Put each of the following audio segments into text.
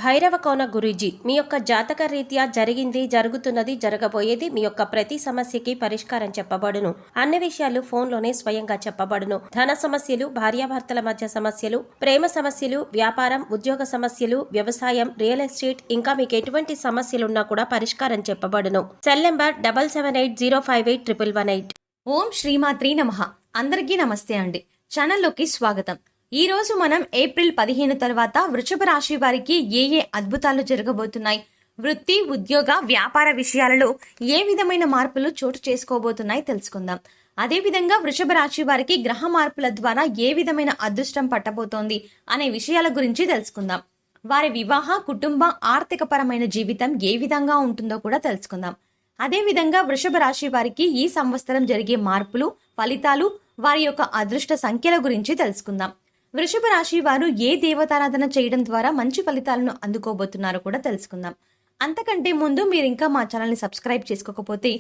భైరవ కోన గురూజీ మీ యొక్క జాతక రీత్యా జరిగింది, జరుగుతున్నది, జరగబోయేది మీ యొక్క ప్రతి సమస్యకి పరిష్కారం చెప్పబడును. అన్ని విషయాలు ఫోన్లోనే స్వయంగా చెప్పబడును. ధన సమస్యలు, భార్యాభర్తల మధ్య సమస్యలు, ప్రేమ సమస్యలు, వ్యాపారం, ఉద్యోగ సమస్యలు, వ్యవసాయం, రియల్ ఎస్టేట్, ఇంకా మీకు ఎటువంటి సమస్యలున్నా కూడా పరిష్కారం చెప్పబడును. Cell number 7780581118. ఓం శ్రీమాత్రి నమః. అందరికీ నమస్తే అండి. ఛానల్లోకి స్వాగతం. ఈ రోజు మనం ఏప్రిల్ 15 తర్వాత వృషభ రాశి వారికి ఏ అద్భుతాలు జరగబోతున్నాయి, వృత్తి, ఉద్యోగ, వ్యాపార విషయాలలో ఏ విధమైన మార్పులు చోటు చేసుకోబోతున్నాయి తెలుసుకుందాం. అదేవిధంగా వృషభ రాశి వారికి గ్రహ మార్పుల ద్వారా ఏ విధమైన అదృష్టం పట్టబోతోంది అనే విషయాల గురించి తెలుసుకుందాం. వారి వివాహ, కుటుంబ, ఆర్థిక పరమైన జీవితం ఏ విధంగా ఉంటుందో కూడా తెలుసుకుందాం. అదేవిధంగా వృషభ రాశి వారికి ఈ సంవత్సరం జరిగే మార్పులు, ఫలితాలు, వారి యొక్క అదృష్ట సంఖ్యల గురించి తెలుసుకుందాం. వృషభ రాశి వారు ఏ దేవతారాధన చేయడం ద్వారా మంచి ఫలితాలను అందుకోబోతున్నారో కూడా తెలుసుకుందాం. అంతకంటే ముందు మీరు ఇంకా మా ఛానల్ని సబ్స్క్రైబ్ చేసుకోకపోతే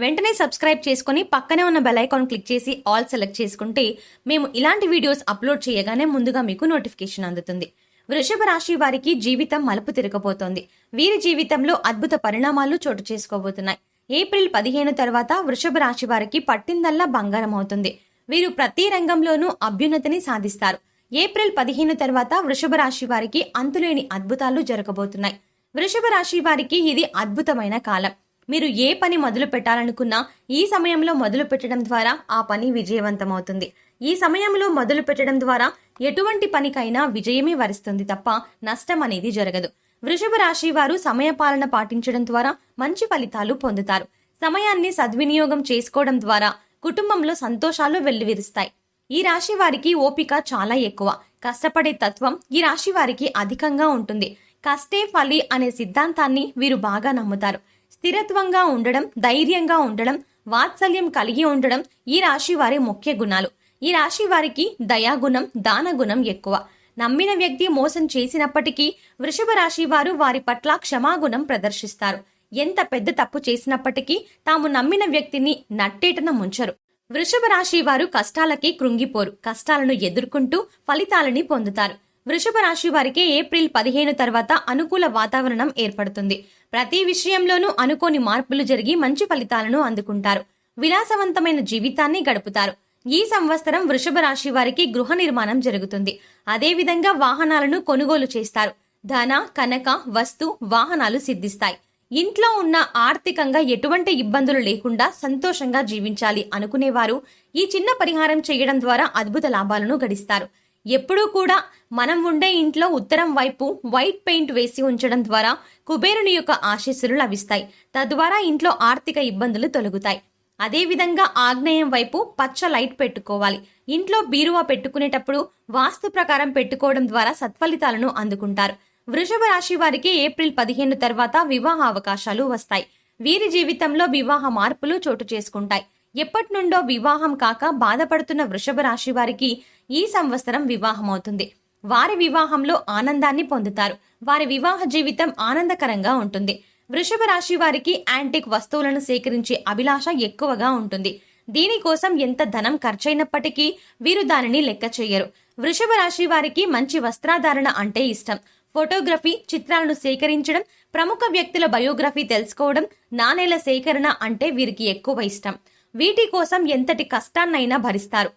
వెంటనే సబ్స్క్రైబ్ చేసుకుని పక్కనే ఉన్న బెల్ ఐకాన్ క్లిక్ చేసి ఆల్ సెలెక్ట్ చేసుకుంటే మేము ఇలాంటి వీడియోస్ అప్లోడ్ చేయగానే ముందుగా మీకు నోటిఫికేషన్ అందుతుంది. వృషభ రాశి వారికి జీవితం మలుపు తిరగబోతోంది. వీరి జీవితంలో అద్భుత పరిణామాలు చోటు చేసుకోబోతున్నాయి. ఏప్రిల్ 15 తర్వాత వృషభ రాశి వారికి పట్టిందల్లా బంగారం అవుతుంది. వీరు ప్రతి రంగంలోనూ అభ్యున్నతిని సాధిస్తారు. ఏప్రిల్ 15 తర్వాత వృషభ రాశి వారికి అంతులేని అద్భుతాలు జరగబోతున్నాయి. వృషభ రాశి వారికి ఇది అద్భుతమైన కాలం. మీరు ఏ పని మొదలు పెట్టాలనుకున్నా ఈ సమయంలో మొదలు పెట్టడం ద్వారా ఆ పని విజయవంతమవుతుంది. ఈ సమయంలో మొదలు పెట్టడం ద్వారా ఎటువంటి పనికైనా విజయమే వరిస్తుంది తప్ప నష్టం అనేది జరగదు. వృషభ రాశి వారు సమయపాలన పాటించడం ద్వారా మంచి ఫలితాలు పొందుతారు. సమయాన్ని సద్వినియోగం చేసుకోవడం ద్వారా కుటుంబంలో సంతోషాలు వెల్లివిరుస్తాయి. ఈ రాశి వారికి ఓపిక చాలా ఎక్కువ. కష్టపడే తత్వం ఈ రాశి వారికి అధికంగా ఉంటుంది. కష్టే ఫలి అనే సిద్ధాంతాన్ని వీరు బాగా నమ్ముతారు. స్థిరత్వంగా ఉండడం, ధైర్యంగా ఉండడం, వాత్సల్యం కలిగి ఉండడం ఈ రాశి వారి ముఖ్య గుణాలు. ఈ రాశి వారికి దయాగుణం, దానగుణం ఎక్కువ. నమ్మిన వ్యక్తి మోసం చేసినప్పటికీ వృషభ రాశి వారు వారి పట్ల క్షమాగుణం ప్రదర్శిస్తారు. ఎంత పెద్ద తప్పు చేసినప్పటికీ తాము నమ్మిన వ్యక్తిని నట్టేటన ముంచరు. వృషభ రాశి వారు కష్టాలకి కృంగిపోరు. కష్టాలను ఎదుర్కొంటూ ఫలితాలని పొందుతారు. వృషభ రాశి వారికి ఏప్రిల్ 15 తర్వాత అనుకూల వాతావరణం ఏర్పడుతుంది. ప్రతి విషయంలోనూ అనుకోని మార్పులు జరిగి మంచి ఫలితాలను అందుకుంటారు. విలాసవంతమైన జీవితాన్ని గడుపుతారు. ఈ సంవత్సరం వృషభ రాశి వారికి గృహ నిర్మాణం జరుగుతుంది. అదేవిధంగా వాహనాలను కొనుగోలు చేస్తారు. ధన, కనక, వస్తు, వాహనాలు సిద్ధిస్తాయి. ఇంట్లో ఉన్న ఆర్థికంగా ఎటువంటి ఇబ్బందులు లేకుండా సంతోషంగా జీవించాలి అనుకునేవారు ఈ చిన్న పరిహారం చేయడం ద్వారా అద్భుత లాభాలను గడిస్తారు. ఎప్పుడూ కూడా మనం ఉండే ఇంట్లో ఉత్తరం వైపు వైట్ పెయింట్ వేసి ఉంచడం ద్వారా కుబేరుని యొక్క ఆశీస్సులు లభిస్తాయి. తద్వారా ఇంట్లో ఆర్థిక ఇబ్బందులు తొలగుతాయి. అదేవిధంగా ఆగ్నేయం వైపు పచ్చ లైట్ పెట్టుకోవాలి. ఇంట్లో బీరువా పెట్టుకునేటప్పుడు వాస్తు ప్రకారం పెట్టుకోవడం ద్వారా సత్ఫలితాలను అందుకుంటారు. వృషభ రాశి వారికి ఏప్రిల్ 15 తర్వాత వివాహ అవకాశాలు వస్తాయి. వీరి జీవితంలో వివాహ మార్పులు చోటు చేసుకుంటాయి. ఎప్పటి నుండో వివాహం కాక బాధపడుతున్న వృషభ రాశి వారికి ఈ సంవత్సరం వివాహం అవుతుంది. వారి వివాహంలో ఆనందాన్ని పొందుతారు. వారి వివాహ జీవితం ఆనందకరంగా ఉంటుంది. వృషభ రాశి వారికి యాంటిక్ వస్తువులను సేకరించే అభిలాష ఎక్కువగా ఉంటుంది. దీనికోసం ఎంత ధనం ఖర్చైనప్పటికీ వీరు దానిని లెక్క చేయరు. వృషభ రాశి వారికి మంచి వస్త్రాధారణ అంటే ఇష్టం. ఫోటోగ్రఫీ, చిత్రాలను సేకరించడం, ప్రముఖ వ్యక్తుల బయోగ్రఫీ తెలుసుకోవడం, నాణేల సేకరణ అంటే వీరికి ఎక్కువ ఇష్టం. వీటి కోసం ఎంతటి కష్టాన్నైనా భరిస్తారు.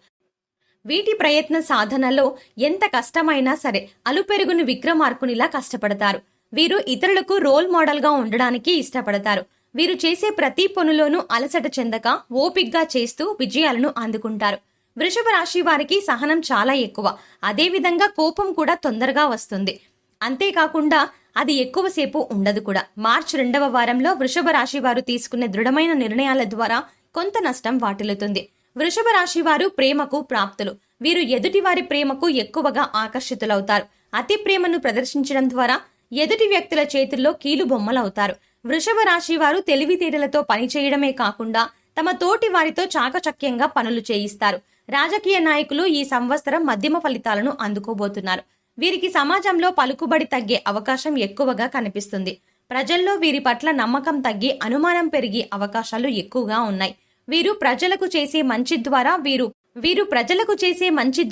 వీటి ప్రయత్న సాధనలో ఎంత కష్టమైనా సరే అలుపెరుగుని విక్రమార్కునిలా కష్టపడతారు. వీరు ఇతరులకు రోల్ మోడల్ గా ఉండడానికి ఇష్టపడతారు. వీరు చేసే ప్రతి పనులోనూ అలసట చెందక ఓపిగ్గా చేస్తూ విజయాలను అందుకుంటారు. వృషభ రాశి వారికి సహనం చాలా ఎక్కువ. అదేవిధంగా కోపం కూడా తొందరగా వస్తుంది. అంతేకాకుండా అది ఎక్కువసేపు ఉండదు కూడా. మార్చి 2వ వారంలో వృషభ రాశి వారు తీసుకునే దృఢమైన నిర్ణయాల ద్వారా కొంత నష్టం వాటిల్లుతుంది. వృషభ రాశి వారు ప్రేమకు ప్రాప్తులు. వీరు ఎదుటి వారి ప్రేమకు ఎక్కువగా ఆకర్షితులవుతారు. అతి ప్రేమను ప్రదర్శించడం ద్వారా ఎదుటి వ్యక్తుల చేతుల్లో కీలు బొమ్మలవుతారు. వృషభ రాశి వారు తెలివితేటలతో పనిచేయడమే కాకుండా తమ తోటి వారితో చాకచక్యంగా పనులు చేయిస్తారు. రాజకీయ నాయకులు ఈ సంవత్సరం మధ్యమ ఫలితాలను అందుకోబోతున్నారు. వీరికి సమాజంలో పలుకుబడి తగ్గే అవకాశం ఎక్కువగా కనిపిస్తుంది. ప్రజల్లో వీరి పట్ల నమ్మకం తగ్గి అనుమానం పెరిగే అవకాశాలు ఎక్కువగా ఉన్నాయి. వీరు ప్రజలకు చేసే మంచి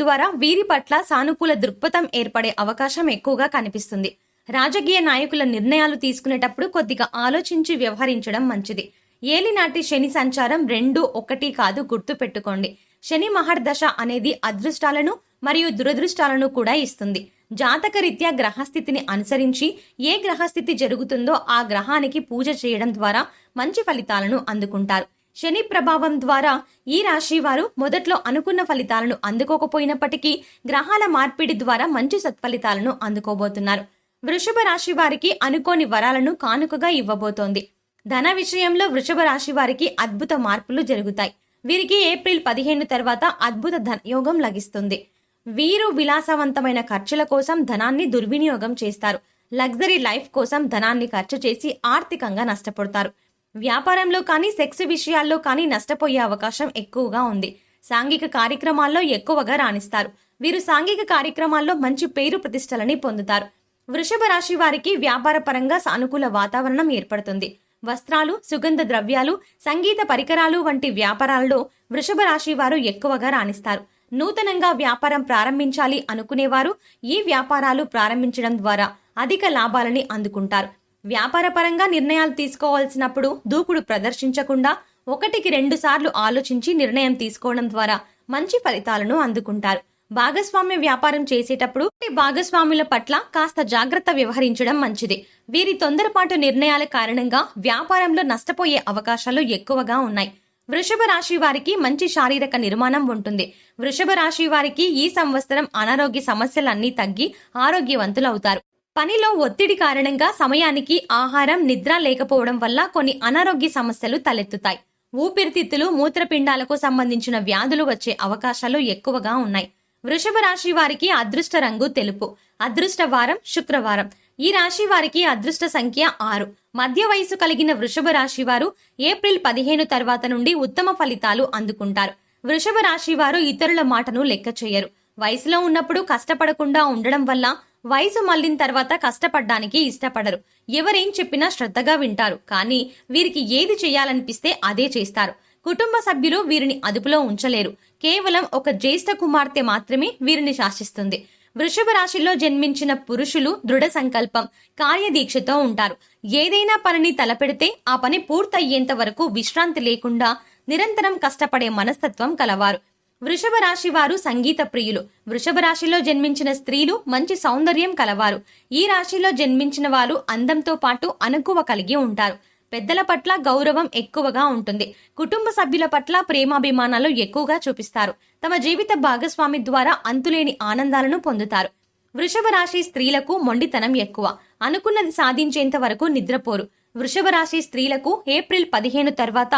ద్వారా వీరి పట్ల సానుకూల దృక్పథం ఏర్పడే అవకాశం ఎక్కువగా కనిపిస్తుంది. రాజకీయ నాయకుల నిర్ణయాలు తీసుకునేటప్పుడు కొద్దిగా ఆలోచించి వ్యవహరించడం మంచిది. ఏలినాటి శని సంచారం 2, 1 కాదు, గుర్తు పెట్టుకోండి. శని మహర్దశ అనేది అదృష్టాలను మరియు దురదృష్టాలను కూడా ఇస్తుంది. జాతకరీత్యా గ్రహస్థితిని అనుసరించి ఏ గ్రహస్థితి జరుగుతుందో ఆ గ్రహానికి పూజ చేయడం ద్వారా మంచి ఫలితాలను అందుకుంటారు. శని ప్రభావం ద్వారా ఈ రాశి వారు మొదట్లో అనుకున్న ఫలితాలను అందుకోకపోయినప్పటికీ గ్రహాల మార్పిడి ద్వారా మంచి సత్ఫలితాలను అందుకోబోతున్నారు. వృషభ రాశి వారికి అనుకోని వరాలను కానుకగా ఇవ్వబోతోంది. ధన విషయంలో వృషభ రాశి వారికి అద్భుత మార్పులు జరుగుతాయి. వీరికి ఏప్రిల్ 15 తర్వాత అద్భుత ధనయోగం లభిస్తుంది. వీరు విలాసవంతమైన ఖర్చుల కోసం ధనాన్ని దుర్వినియోగం చేస్తారు. లగ్జరీ లైఫ్ కోసం ధనాన్ని ఖర్చు చేసి ఆర్థికంగా నష్టపోతారు. వ్యాపారంలో కానీ సెక్స్ విషయాల్లో కానీ నష్టపోయే అవకాశం ఎక్కువగా ఉంది. సాంఘిక కార్యక్రమాల్లో ఎక్కువగా రాణిస్తారు. వీరు సాంఘిక కార్యక్రమాల్లో మంచి పేరు ప్రతిష్టలని పొందుతారు. వృషభ రాశి వారికి వ్యాపార పరంగా సానుకూల వాతావరణం ఏర్పడుతుంది. వస్త్రాలు, సుగంధ ద్రవ్యాలు, సంగీత పరికరాలు వంటి వ్యాపారాల్లో వృషభ రాశి వారు ఎక్కువగా రాణిస్తారు. నూతనంగా వ్యాపారం ప్రారంభించాలి అనుకునేవారు ఈ వ్యాపారాలు ప్రారంభించడం ద్వారా అధిక లాభాలని అందుకుంటారు. వ్యాపార పరంగా నిర్ణయాలు తీసుకోవాల్సినప్పుడు దూకుడు ప్రదర్శించకుండా 1కి 2 సార్లు ఆలోచించి నిర్ణయం తీసుకోవడం ద్వారా మంచి ఫలితాలను అందుకుంటారు. భాగస్వామ్య వ్యాపారం చేసేటప్పుడు భాగస్వాముల పట్ల కాస్త జాగ్రత్త వ్యవహరించడం మంచిది. వీరి తొందరపాటు నిర్ణయాల కారణంగా వ్యాపారంలో నష్టపోయే అవకాశాలు ఎక్కువగా ఉన్నాయి. వృషభ రాశి వారికి మంచి శారీరక నిర్మాణం ఉంటుంది. వృషభ రాశి వారికి ఈ సంవత్సరం అనారోగ్య సమస్యలన్నీ తగ్గి ఆరోగ్యవంతులవుతారు. పనిలో ఒత్తిడి కారణంగా సమయానికి ఆహారం, నిద్ర లేకపోవడం వల్ల కొన్ని అనారోగ్య సమస్యలు తలెత్తుతాయి. ఊపిరితిత్తులు, మూత్రపిండాలకు సంబంధించిన వ్యాధులు వచ్చే అవకాశాలు ఎక్కువగా ఉన్నాయి. వృషభ రాశి వారికి అదృష్ట రంగు తెలుపు. అదృష్ట వారం శుక్రవారం. ఈ రాశి వారికి అదృష్ట సంఖ్య 6. మధ్య వయసు కలిగిన వృషభ రాశి వారు ఏప్రిల్ 15 తర్వాత నుండి ఉత్తమ ఫలితాలు అందుకుంటారు. వృషభ రాశి వారు ఇతరుల మాటను లెక్క చేయరు. వయసులో ఉన్నప్పుడు కష్టపడకుండా ఉండడం వల్ల వయసు మళ్లిన తర్వాత కష్టపడ్డానికి ఇష్టపడరు. ఎవరేం చెప్పినా శ్రద్ధగా వింటారు. కానీ వీరికి ఏది చేయాలనిపిస్తే అదే చేస్తారు. కుటుంబ సభ్యులు వీరిని అదుపులో ఉంచలేరు. కేవలం ఒక జ్యేష్ఠ కుమార్తె మాత్రమే వీరిని శాసిస్తుంది. వృషభ రాశిలో జన్మించిన పురుషులు దృఢ సంకల్పం, కార్యదీక్షతో ఉంటారు. ఏదైనా పనిని తలపెడితే ఆ పని పూర్తయ్యేంత వరకు విశ్రాంతి లేకుండా నిరంతరం కష్టపడే మనస్తత్వం కలవారు. వృషభ రాశి వారు సంగీత ప్రియులు. వృషభ రాశిలో జన్మించిన స్త్రీలు మంచి సౌందర్యం కలవారు. ఈ రాశిలో జన్మించిన వారు అందంతో పాటు అణకువ కలిగి ఉంటారు. పెద్దల పట్ల గౌరవం ఎక్కువగా ఉంటుంది. కుటుంబ సభ్యుల పట్ల ప్రేమాభిమానాలు ఎక్కువగా చూపిస్తారు. తమ జీవిత భాగస్వామి ద్వారా అంతులేని ఆనందాలను పొందుతారు. వృషభ రాశి స్త్రీలకు మొండితనం ఎక్కువ. అనుకున్నది సాధించేంత వరకు నిద్రపోరు. వృషభ రాశి స్త్రీలకు ఏప్రిల్ 15 తర్వాత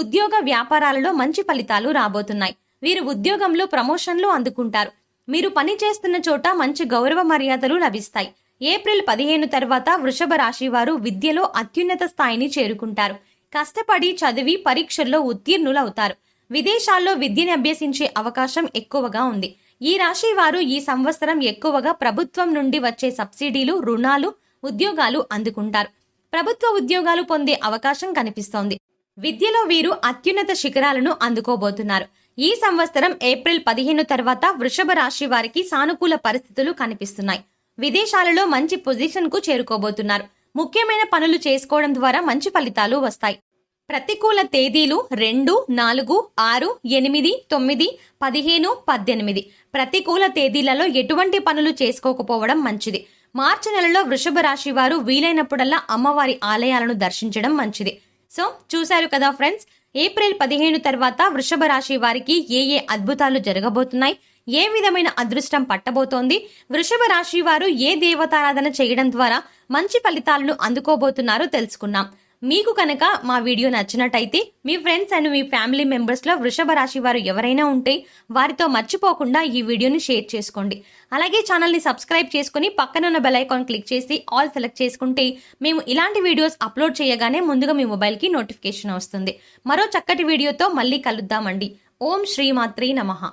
ఉద్యోగ వ్యాపారాలలో మంచి ఫలితాలు రాబోతున్నాయి. వీరు ఉద్యోగంలో ప్రమోషన్లు అందుకుంటారు. మీరు పని చేస్తున్న చోట మంచి గౌరవ మర్యాదలు లభిస్తాయి. ఏప్రిల్ 15 తర్వాత వృషభ రాశి వారు విద్యలో అత్యున్నత స్థాయిని చేరుకుంటారు. కష్టపడి చదివి పరీక్షల్లో ఉత్తీర్ణులవుతారు. విదేశాల్లో విద్యని అభ్యసించే అవకాశం ఎక్కువగా ఉంది. ఈ రాశి వారు ఈ సంవత్సరం ఎక్కువగా ప్రభుత్వం నుండి వచ్చే సబ్సిడీలు, రుణాలు, ఉద్యోగాలు అందుకుంటారు. ప్రభుత్వ ఉద్యోగాలు పొందే అవకాశం కనిపిస్తోంది. విద్యలో వీరు అత్యున్నత శిఖరాలను అందుకోబోతున్నారు. ఈ సంవత్సరం ఏప్రిల్ 15 తర్వాత వృషభ రాశి వారికి సానుకూల పరిస్థితులు కనిపిస్తున్నాయి. విదేశాలలో మంచి పొజిషన్ కు చేరుకోబోతున్నారు. ముఖ్యమైన పనులు చేసుకోవడం ద్వారా మంచి ఫలితాలు వస్తాయి. ప్రతికూల తేదీలు 2, 4, 6, 8, 9, 15, 18. ప్రతికూల తేదీలలో ఎటువంటి పనులు చేసుకోకపోవడం మంచిది. మార్చి నెలలో వృషభ రాశి వారు వీలైనప్పుడల్లా అమ్మవారి ఆలయాలను దర్శించడం మంచిది. సో చూశారు కదా ఫ్రెండ్స్, ఏప్రిల్ 15 తర్వాత వృషభ రాశి వారికి ఏ అద్భుతాలు జరగబోతున్నాయి, ఏ విధమైన అదృష్టం పట్టబోతోంది, వృషభ రాశి వారు ఏ దేవతారాధన చేయడం ద్వారా మంచి ఫలితాలను అందుకోబోతున్నారో తెలుసుకున్నాం. మీకు కనుక మా వీడియో నచ్చినట్టయితే మీ ఫ్రెండ్స్ అండ్ మీ ఫ్యామిలీ మెంబర్స్ లో వృషభ రాశి వారు ఎవరైనా ఉంటే వారితో మర్చిపోకుండా ఈ వీడియోని షేర్ చేసుకోండి. అలాగే ఛానల్ ని సబ్స్క్రైబ్ చేసుకుని పక్కన ఉన్న బెల్ ఐకాన్ క్లిక్ చేసి ఆల్ సెలెక్ట్ చేసుకుంటే మేము ఇలాంటి వీడియోస్ అప్లోడ్ చేయగానే ముందుగా మీ మొబైల్ కి నోటిఫికేషన్ వస్తుంది. మరో చక్కటి వీడియోతో మళ్ళీ కలుద్దామండి. ఓం శ్రీమాత్రే నమః.